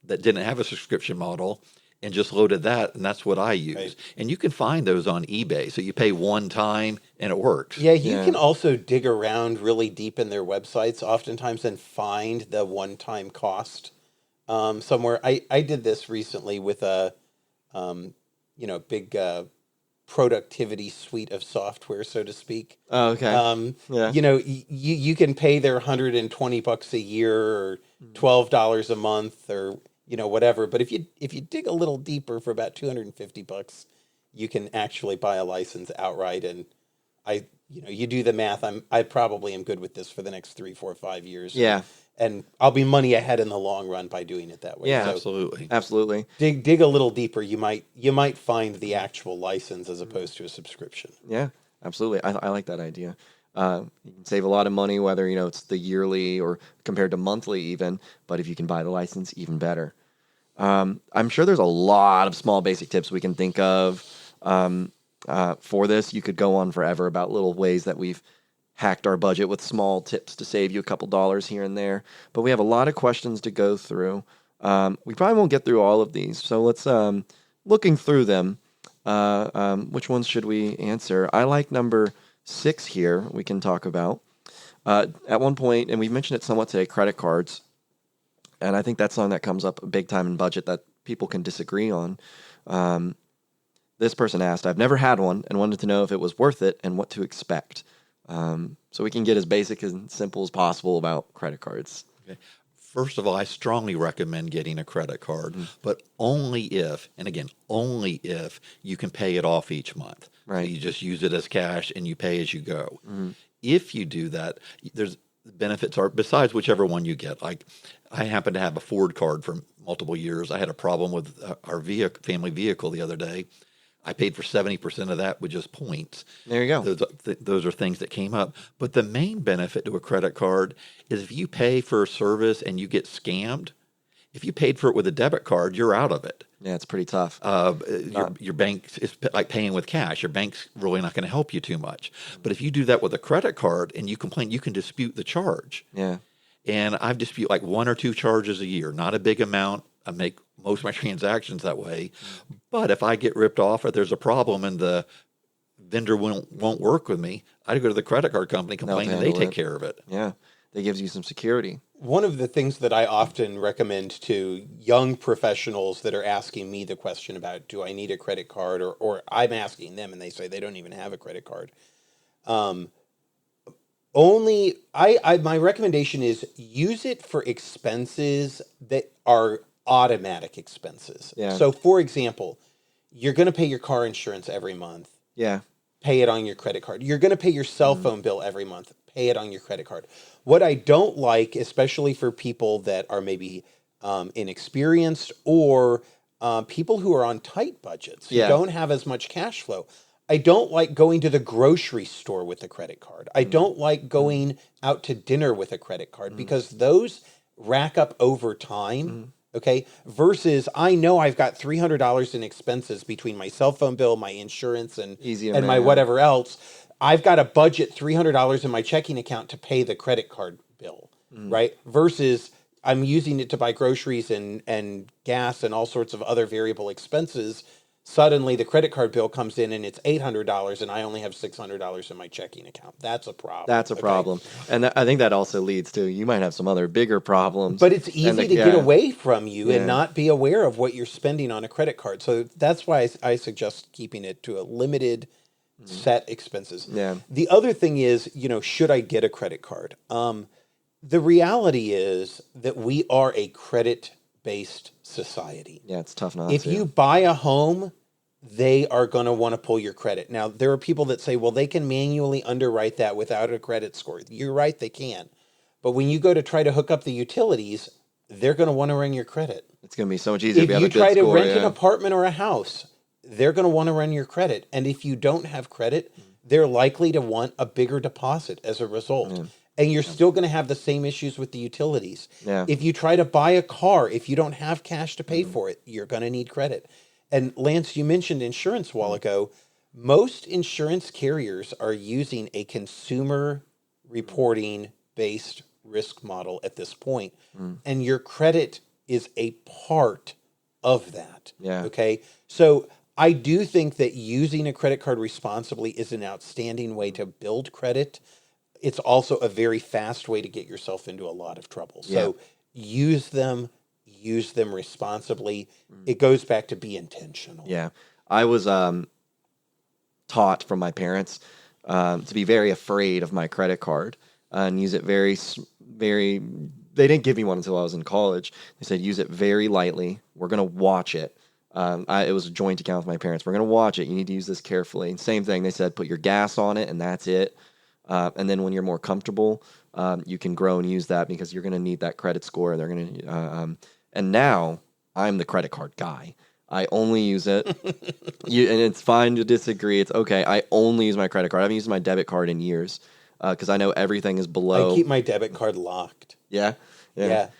didn't have a subscription model, and just loaded that, and that's what I use. Right. And you can find those on eBay. So you pay one time, and it works. Yeah, you Yeah. can also dig around really deep in their websites oftentimes and find the one-time cost somewhere. I did this recently with a big productivity suite of software, so to speak. Oh, okay. Yeah. You can pay their $120 a year or $12 a month, or whatever. But if you dig a little deeper for about $250, you can actually buy a license outright. And you do the math. I probably am good with this for the next 3, 4, 5 years. Yeah. And I'll be money ahead in the long run by doing it that way. Yeah. So Absolutely. Absolutely. dig a little deeper. You might find the actual license as opposed to a subscription. Yeah. Absolutely. I like that idea. You can save a lot of money, whether it's the yearly or compared to monthly even. But if you can buy the license, even better. I'm sure there's a lot of small basic tips we can think of for this. You could go on forever about little ways that we've hacked our budget with small tips to save you a couple dollars here and there. But we have a lot of questions to go through. We probably won't get through all of these. So let's, looking through them, which ones should we answer? I like number 6 here we can talk about. At one point, and we've mentioned it somewhat today, credit cards. And I think that's something that comes up big time in budget that people can disagree on. This person asked, I've never had one and wanted to know if it was worth it and what to expect. So we can get as basic and simple as possible about credit cards. Okay. First of all, I strongly recommend getting a credit card, but only if you can pay it off each month. Right. So you just use it as cash and you pay as you go. If you do that, there's benefits are besides whichever one you get. Like I happen to have a Ford card for multiple years. I had a problem with our family vehicle the other day. I paid for 70% of that with just points. There you go. Those are things that came up. But the main benefit to a credit card is if you pay for a service and you get scammed, if you paid for it with a debit card, you're out of it. Yeah, it's pretty tough. Your bank is like paying with cash. Your bank's really not going to help you too much. But if you do that with a credit card and you complain, you can dispute the charge. Yeah. And I've disputed like 1 or 2 charges a year, not a big amount. I make most of my transactions that way. But if I get ripped off or there's a problem and the vendor won't work with me, I go to the credit card company, complain, and they take care of it. Yeah. That gives you some security. One of the things that I often recommend to young professionals that are asking me the question about, do I need a credit card? Or I'm asking them and they say they don't even have a credit card. My recommendation is use it for expenses that are automatic expenses. Yeah. So for example, you're going to pay your car insurance every month. Yeah. Pay it on your credit card. You're going to pay your cell phone bill every month. Pay it on your credit card. What I don't like, especially for people that are maybe inexperienced or people who are on tight budgets, who don't have as much cash flow, I don't like going to the grocery store with a credit card. I don't like going out to dinner with a credit card because those rack up over time. Okay. Versus I know I've got $300 in expenses between my cell phone bill, my insurance, and Easy to my manage. whatever else. I've got to budget $300 in my checking account to pay the credit card bill, right? Versus I'm using it to buy groceries and gas and all sorts of other variable expenses. Suddenly the credit card bill comes in and it's $800 and I only have $600 in my checking account. That's a problem. That's a problem. And I think that also leads to you might have some other bigger problems. But it's easy to get away from you and Yeah. not be aware of what you're spending on a credit card. So that's why I suggest keeping it to a limited set expenses. Yeah. The other thing is, should I get a credit card? The reality is that we are a credit-based society. Yeah, it's tough not If to. you buy a home, they are going to want to pull your credit. Now, there are people that say, well, they can manually underwrite that without a credit score. You're right, they can. But when you go to try to hook up the utilities, they're going to want to run your credit. It's going to be so much easier if If you have you a good try to score, rent yeah. an apartment or a house, they're going to want to run your credit. And if you don't have credit, they're likely to want a bigger deposit as a result. And you're still going to have the same issues with the utilities. Yeah. If you try to buy a car, if you don't have cash to pay for it, you're going to need credit. And Lance, you mentioned insurance a while ago. Most insurance carriers are using a consumer reporting based risk model at this point. And your credit is a part of that. Yeah. Okay. So I do think that using a credit card responsibly is an outstanding way to build credit. It's also a very fast way to get yourself into a lot of trouble. So use them responsibly. It goes back to be intentional. Yeah. I was taught from my parents to be very afraid of my credit card and use it very, they didn't give me one until I was in college. They said, use it very lightly. We're going to watch it. It was a joint account with my parents. We're going to watch it. You need to use this carefully. Same thing. They said, put your gas on it and that's it. And then when you're more comfortable, you can grow and use that because you're going to need that credit score. They're going to, and now I'm the credit card guy. I only use it. And it's fine to disagree. It's okay. I only use my credit card. I haven't used my debit card in years because I know everything is below. I keep my debit card locked. Yeah.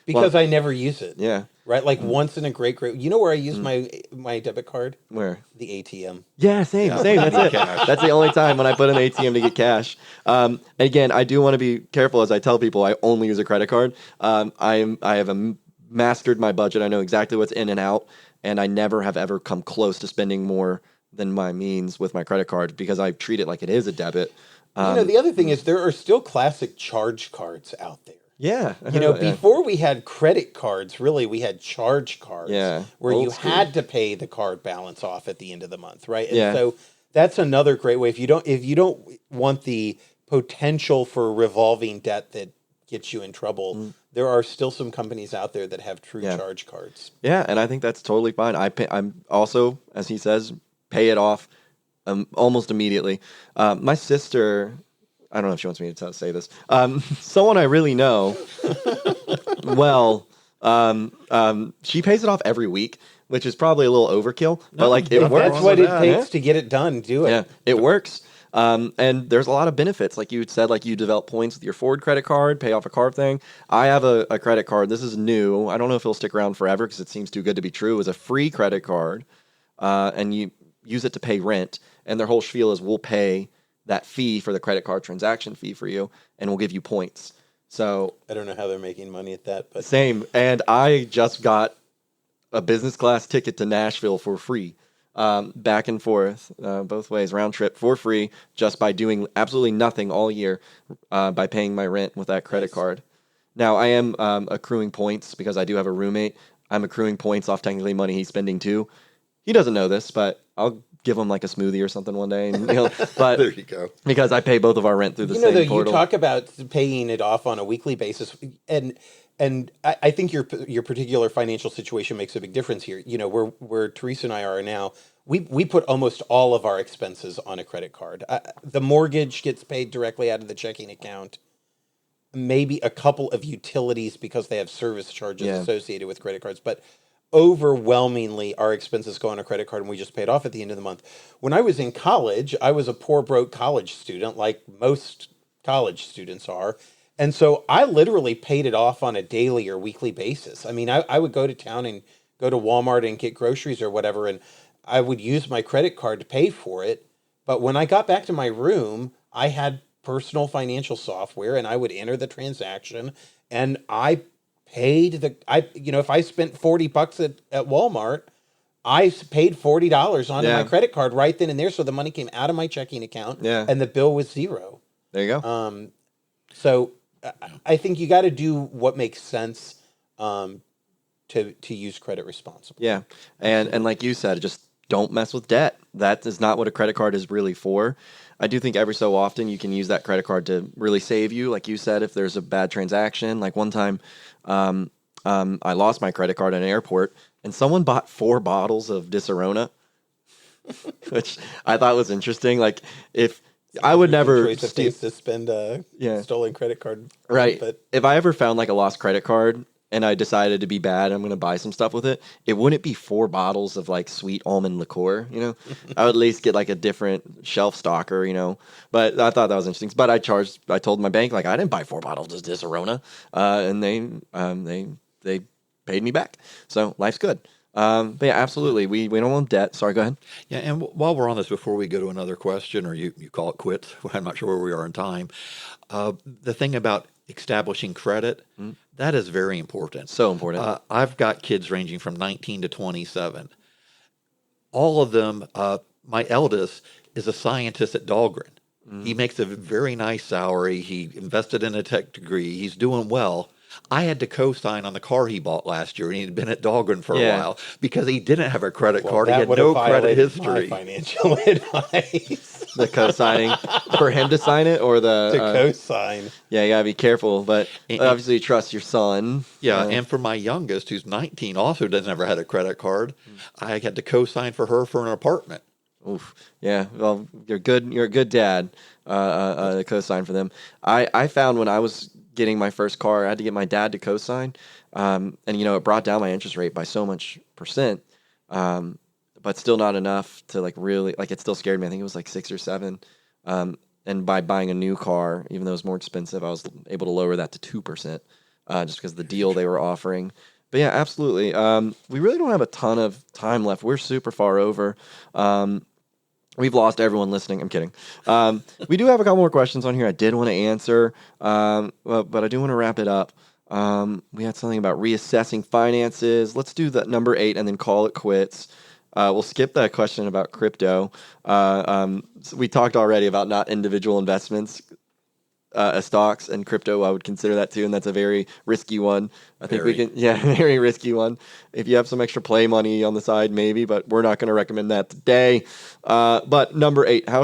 Because I never use it. Yeah. Right? Like once in a great, you know where I use my debit card? Where? The ATM. Yeah, same. That's it. That's the only time when I put in the ATM to get cash. And again, I do want to be careful as I tell people I only use a credit card. I have mastered my budget. I know exactly what's in and out, and I never have ever come close to spending more than my means with my credit card because I treat it like it is a debit. The other thing is there are still classic charge cards out there. Yeah. Before we had credit cards, really, we had charge cards where Old you school. had to pay the card balance off at the end of the month, right? And Yeah. so that's another great way. If you don't want the potential for revolving debt that gets you in trouble, there are still some companies out there that have true charge cards. Yeah, and I think that's totally fine. I'm also, as he says, pay it off almost immediately. My sister, I don't know if she wants me to say this. Someone I really know, well, she pays it off every week, which is probably a little overkill, but like it If works. that's what it takes to get it done, do it. Yeah, it works. And there's a lot of benefits. Like you said, like you develop points with your Ford credit card, pay off a car thing. I have a credit card. This is new. I don't know if it'll stick around forever because it seems too good to be true. It was a free credit card, and you use it to pay rent. And their whole spiel is we'll pay that fee for the credit card transaction fee for you, and we'll give you points. So I don't know how they're making money at that, but same. And I just got a business class ticket to Nashville for free. Back and forth, both ways, round trip for free, just by doing absolutely nothing all year, by paying my rent with that credit card. Now I am accruing points because I do have a roommate. I'm accruing points off technically money he's spending too. He doesn't know this, but I'll give him like a smoothie or something one day. And, but There you go. Because I pay both of our rent through the same portal. You talk about paying it off on a weekly basis, and I think your particular financial situation makes a big difference here. Where Teresa and I are now, we put almost all of our expenses on a credit card. The mortgage gets paid directly out of the checking account. Maybe a couple of utilities because they have service charges associated with credit cards, but overwhelmingly our expenses go on a credit card and we just pay it off at the end of the month. When I was in college, I was a poor, broke college student, like most college students are. And so I literally paid it off on a daily or weekly basis. I mean, I would go to town and go to Walmart and get groceries or whatever, and I would use my credit card to pay for it. But when I got back to my room, I had personal financial software and I would enter the transaction and I paid if I spent $40 at Walmart, I paid $40 onto my credit card right then and there. So the money came out of my checking account and the bill was zero. There you go. So I think you got to do what makes sense to use credit responsibly. Yeah. And like you said, just don't mess with debt. That is not what a credit card is really for. I do think every so often you can use that credit card to really save you. Like you said, if there's a bad transaction, like one time I lost my credit card at an airport and someone bought 4 bottles of Disaronno, which I thought was interesting. Like if I would never to spend a stolen credit card. Right. But if I ever found like a lost credit card and I decided to be bad, I'm going to buy some stuff with it, it wouldn't be 4 bottles of like sweet almond liqueur, you know? I would at least get like a different shelf stocker, you know? But I thought that was interesting. But I told my bank, like, I didn't buy 4 bottles of Disaronno. And they paid me back. So life's good. But yeah, absolutely. We don't want debt. Sorry, go ahead. Yeah, and while we're on this, before we go to another question, or you call it quits, I'm not sure where we are in time, the thing about establishing credit, that is very important. So important. I've got kids ranging from 19 to 27. All of them, my eldest is a scientist at Dahlgren. He makes a very nice salary. He invested in a tech degree. He's doing well. I had to co-sign on the car he bought last year, and he'd been at Dahlgren for a while because he didn't have a credit card. He had no credit history. My financial advice. The co-signing for him to sign it, or the to co-sign. Yeah, you gotta be careful, but obviously you trust your son. Yeah, and for my youngest, who's 19, also doesn't ever had a credit card, I had to co-sign for her for an apartment. Oof. Yeah. Well, you're good. You're a good dad. Co-sign for them. I found when I was getting my first car, I had to get my dad to co-sign, and it brought down my interest rate by so much percent, but still not enough to like really like. It still scared me. I think it was like 6 or 7. And by buying a new car, even though it was more expensive, I was able to lower that to 2%, just because of the deal they were offering. But yeah, absolutely. We really don't have a ton of time left. We're super far over. We've lost everyone listening. I'm kidding. We do have a couple more questions on here I did want to answer, but I do want to wrap it up. We had something about reassessing finances. Let's do that number 8 and then call it quits. We'll skip that question about crypto. So we talked already about not individual investments. Stocks and crypto, I would consider that too, and that's a very risky one. I think we can, very risky one. If you have some extra play money on the side, maybe, but we're not going to recommend that today. But number 8, how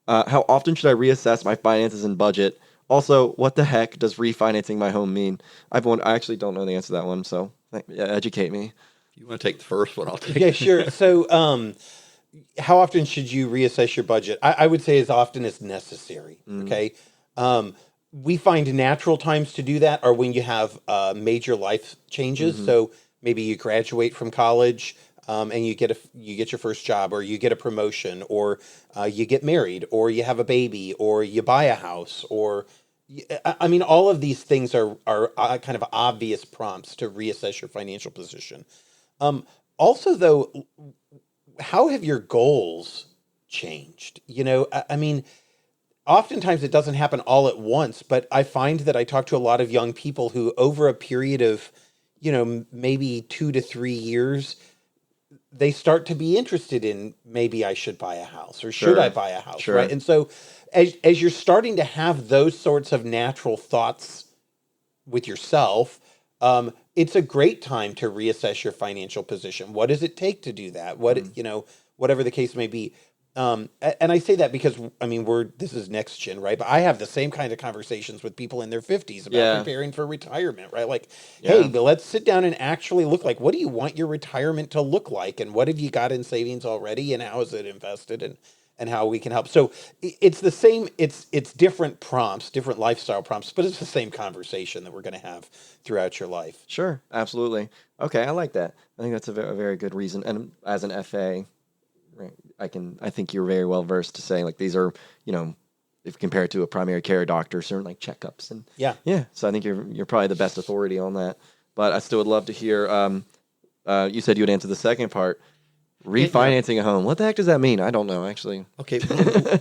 often should I reassess my finances and budget? Also, what the heck does refinancing my home mean? I actually don't know the answer to that one, so educate me. If you want to take the first one, I'll take it. Yeah, sure. So, how often should you reassess your budget? I would say as often as necessary. Okay. We find natural times to do that are when you have major life changes. So maybe you graduate from college and you get your first job, or you get a promotion, or you get married, or you have a baby, or you buy a house, or I mean, all of these things are kind of obvious prompts to reassess your financial position. Also, though, how have your goals changed? I mean, oftentimes it doesn't happen all at once, but I find that I talk to a lot of young people who, over a period of, maybe 2 to 3 years, they start to be interested in, maybe I should buy a house, or should I buy a house, right? And so as you're starting to have those sorts of natural thoughts with yourself, it's a great time to reassess your financial position. What does it take to do that? Whatever the case may be. And I say that because, I mean, this is next gen, right? But I have the same kind of conversations with people in their 50s about preparing for retirement, right? Like, hey, but let's sit down and actually look like, what do you want your retirement to look like? And what have you got in savings already? And how is it invested? and how we can help. So it's the same. It's different prompts, different lifestyle prompts, but it's the same conversation that we're going to have throughout your life. Sure, absolutely. Okay, I like that. I think that's a very good reason. And as an FA, right, I think you're very well versed to say like these are, if compared to a primary care doctor, certain like checkups and yeah. So I think you're probably the best authority on that. But I still would love to hear. You said you would answer the second part. Refinancing a home. What the heck does that mean? I don't know, actually. Okay,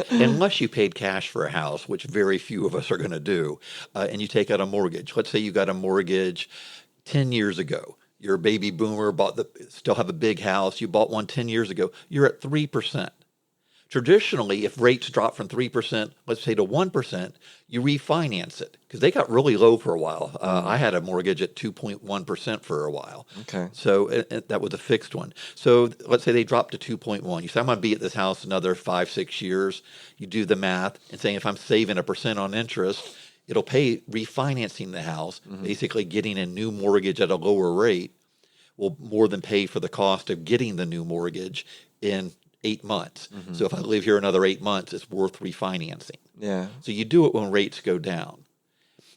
unless you paid cash for a house, which very few of us are going to do, and you take out a mortgage. Let's say you got a mortgage 10 years ago. You're a baby boomer, still have a big house. You bought one 10 years ago. You're at 3%. Traditionally, if rates drop from 3%, let's say to 1%, you refinance it because they got really low for a while. I had a mortgage at 2.1% for a while. Okay. So that was a fixed one. So let's say they dropped to 2.1. You say, I'm going to be at this house another 5-6 years. You do the math and saying if I'm saving 1% on interest, it'll pay refinancing the house, basically getting a new mortgage at a lower rate will more than pay for the cost of getting the new mortgage in 8 months. So if I live here another 8 months, it's worth refinancing. Yeah. So you do it when rates go down.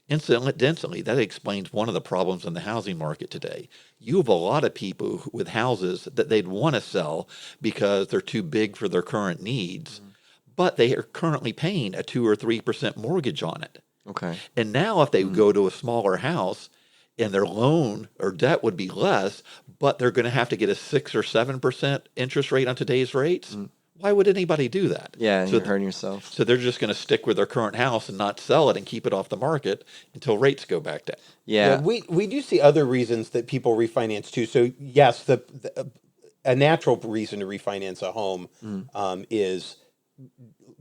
Incidentally, that explains one of the problems in the housing market today. You have a lot of people with houses that they'd want to sell because they're too big for their current needs, but they are currently paying a 2 or 3% mortgage on it. Okay. And now if they go to a smaller house and their loan or debt would be less, but they're going to have to get a 6 or 7% interest rate on today's rates, why would anybody do that? Yeah, you're hurting yourself. So they're just going to stick with their current house and not sell it and keep it off the market until rates go back down. Yeah. We do see other reasons that people refinance too. So yes, a natural reason to refinance a home is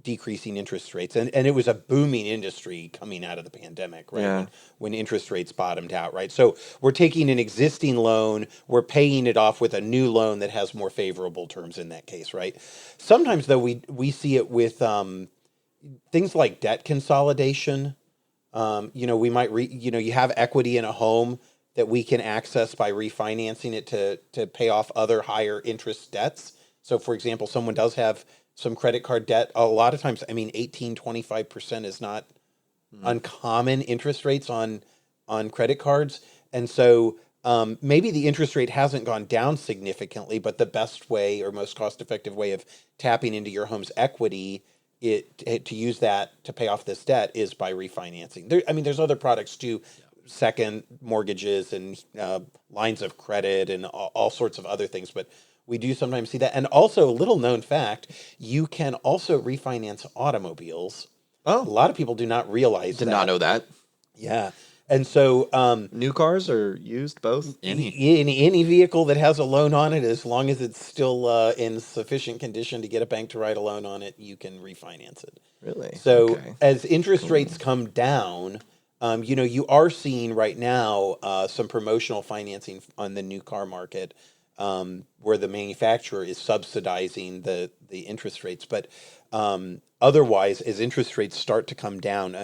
decreasing interest rates. And it was a booming industry coming out of the pandemic, right? Yeah. When interest rates bottomed out, right? So we're taking an existing loan, we're paying it off with a new loan that has more favorable terms in that case, right? Sometimes though we see it with things like debt consolidation. We might you have equity in a home that we can access by refinancing it to pay off other higher interest debts. So for example, someone does have some credit card debt. A lot of times, 25% is not uncommon interest rates on credit cards. And so maybe the interest rate hasn't gone down significantly, but the best way or most cost-effective way of tapping into your home's equity to use that to pay off this debt is by refinancing. There's other products too, second mortgages and lines of credit and all sorts of other things, but we do sometimes see that. And also, a little known fact, you can also refinance automobiles. Oh. A lot of people do not realize that. Did not know that. Yeah. And so new cars or used, both? Any vehicle that has a loan on it, as long as it's still in sufficient condition to get a bank to write a loan on it, you can refinance it. Really? So Okay. as interest rates come down, you are seeing right now some promotional financing on the new car market, where the manufacturer is subsidizing the interest rates. But otherwise, as interest rates start to come down,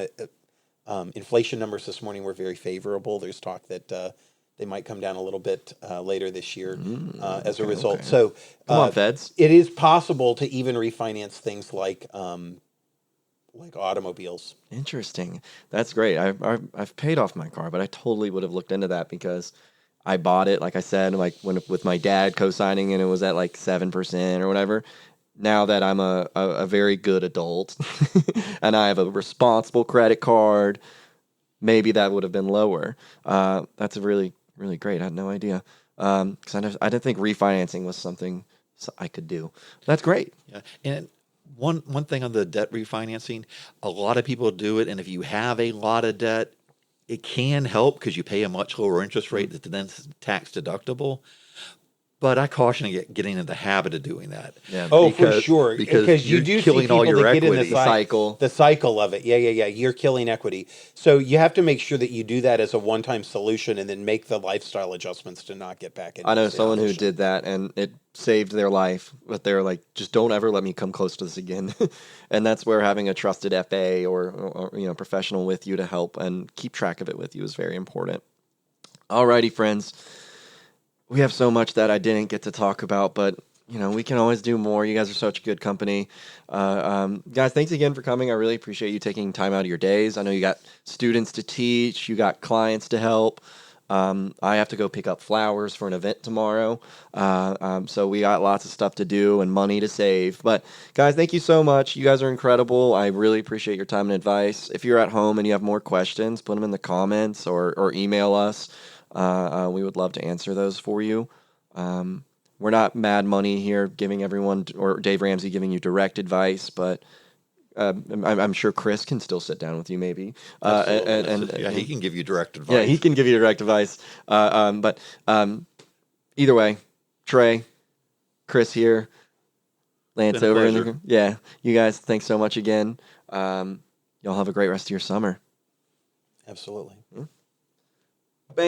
inflation numbers this morning were very favorable. There's talk that they might come down a little bit later this year as a result. Okay. So Come on, Feds. it is possible to even refinance things like automobiles. Interesting. That's great. I've paid off my car, but I totally would have looked into that because I bought it, like I said, like with my dad co-signing, and it was at like 7% or whatever. Now that I'm a very good adult and I have a responsible credit card, maybe that would have been lower. That's a really, really great. I had no idea. Because I didn't think refinancing was something I could do. That's great. Yeah. And one thing on the debt refinancing, a lot of people do it. And if you have a lot of debt, it can help because you pay a much lower interest rate that's then tax deductible. But I caution getting in the habit of doing that. Yeah. Oh, for sure. Because you do killing see all your equity. Get in the cycle of it. Yeah. You're killing equity. So you have to make sure that you do that as a one-time solution and then make the lifestyle adjustments to not get back into I know someone who did that and it saved their life, but they're like, just don't ever let me come close to this again. And that's where having a trusted FA or professional with you to help and keep track of it with you is very important. Alrighty, friends. We have so much that I didn't get to talk about, but we can always do more. You guys are such good company. Guys, thanks again for coming. I really appreciate you taking time out of your days. I know you got students to teach, you got clients to help. I have to go pick up flowers for an event tomorrow. So we got lots of stuff to do and money to save. But guys, thank you so much. You guys are incredible. I really appreciate your time and advice. If you're at home and you have more questions, put them in the comments or email us. We would love to answer those for you. We're not Mad Money here giving everyone, or Dave Ramsey giving you direct advice, but I'm sure Chris can still sit down with you, maybe. He can give you direct advice. Yeah, he can give you direct advice. But either way, Trey, Chris here, Lance over in the, yeah. You guys, thanks so much again. Y'all have a great rest of your summer. Absolutely.